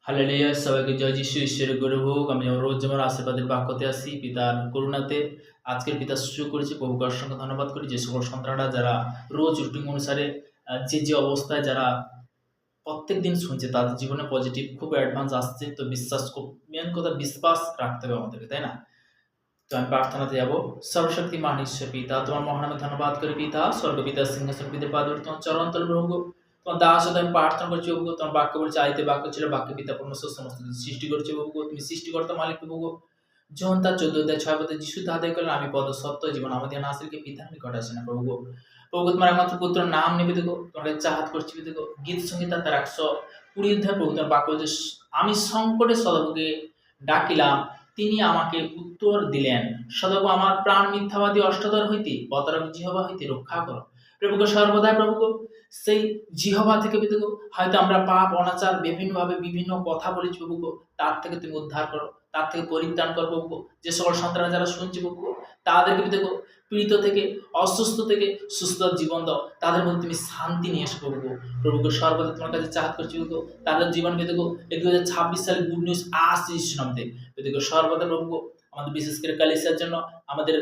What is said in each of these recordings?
Hallelujah! সবাইকে জয় যিশু। ঈশ্বরের গৌরব হোক। আমি রোজ যেমন আশীর্বাদের বাক্যতে আসি পিতার করুণাতে। আজকের পিতা সুযোগ করেছে, প্রভুকে অসংখ্য ধন্যবাদ করি। যে সকল সন্তানরা যারা রোজ রুটিন অনুসারে যে অবস্থায় যারা প্রত্যেকদিন শুনছে তাদের জীবনে পজিটিভ খুব অ্যাডভান্স আসছে। তো বিশ্বাস মেন কথা বিশ্বাস রাখতে হবে আমাদেরকে, তাই না? তো আমি প্রার্থনাতে যাব। সর্বশক্তিমান ঈশ্বর পিতা, তোমার মহানামে ধন্যবাদ করি পিতা। স্বর্গপিতা সিংহাসন পিতা পাদুর তোমার চরণ তলে প্রভু, তোমার দাস হতে আমি প্রার্থনা করছি প্রভু। তোমার বাক্য বলছে আইতে বাক্য ছিল, বাক্য পিতা পরমেশ্বর সমস্ত কিছু সৃষ্টি করছে প্রভু। তুমি সৃষ্টিকর্তা মালিক প্রভু। যখন তার 14 অধ্যায় 6 পদে যিশু তাহাদের করলেন, আমি পদ সত্য জীবন আমাদের নাসিরকে পিতার নিকট আসে না প্রভু। প্রভু তোমার একমাত্র পুত্র নাম নিবে দেখো, তোমার কাছে চাহাত করছি দেখো। গীত সংহিতা তার 120 অধ্যায় প্রভু তোমার বাক্য বলছে, আমি সংকটে সদাপ্রভুকে ডাকিলাম, তিনি আমাকে উত্তর দিলেন। সদাপ্রভু আমার প্রাণ মিথ্যাবাদী অষ্টদর হইতে প্রতারক জিহবা হইতে রক্ষা করো প্রভুকে সর্বদাই। প্রভুকে সেই জিহবা থেকে দেখো, হয়তো আমরা পাপ অনাচার বিভিন্নভাবে বিভিন্ন কথা বলেছি প্রভুকে, তার থেকে তুমি উদ্ধার করো, তার থেকে পরিত্রাণ করো প্রভু। যে সকল সন্তানরা যারা শুনছে প্রভু, তাদেরকে দেখো পীড়িত থেকে অসুস্থ থেকে সুস্থ জীবন দাও, তাদের মধ্যে তুমি শান্তি নিয়ে এসো প্রভু। প্রভুকে সর্বদা তোমার কাছে চাহাত করছি প্রভু। তাদের জীবনকে দেখো এই 2026 সালে গুড নিউজ আসছে যিশু নামে। দেখো সর্বদা প্রভু আমাদের বিশেষ করে কালিসার জন্য, আমাদের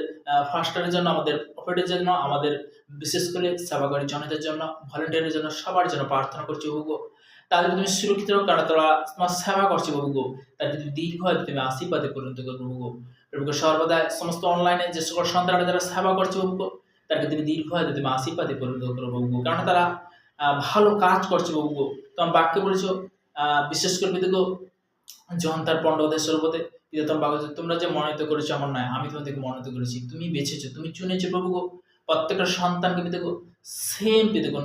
ফাস্টারের জন্য, আমাদের প্রফেটের জন্য, আমাদের বিশেষ করে সেবাকারী জনতার জন্য, ভলেন্টিয়ারের জন্য, সবার জন্য প্রার্থনা করছি প্রভু। তাদেরকে তুমি সুরক্ষিত রাখো, কারণ তারা তোমার সেবা করছে প্রভু। তাদেরকে তুমি দীর্ঘ তুমি আশীর্বাদে পরিণত করো প্রভু। প্রভুকে সর্বদা সমস্ত অনলাইনে যে সকল সন্তানরা যারা সেবা করছে প্রভু, তাদেরকে তুমি দীর্ঘ তুমি আশীর্বাদে পরিণত করো প্রভু, কারণ তারা ভালো কাজ করছে প্রভু। তোমার বাক্যে বলেছো বিশেষ করে দেখো যখন তার 15 সর্বতে তোমার বাক্য, তোমরা যে মনোনীত করেছো আমার নয়, আমি তোমাদেরকে মনোনীত করেছি। তুমি বেছেছো, তুমি চুনেছো প্রভু। প্রত্যেকটা সন্তানকে দেখো সেম দেখো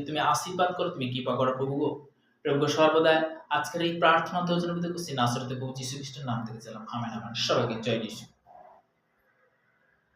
তুমি আশীর্বাদ করো, তুমি কৃপা করো প্রভু। প্রভু সর্বদাই আজকের এই প্রার্থনা তো জন্য দেখো সে নাসরতে প্রভু যীশু খ্রিস্টের নাম থেকে চালাম। Amen amen. সবাইকে জয় যীশু।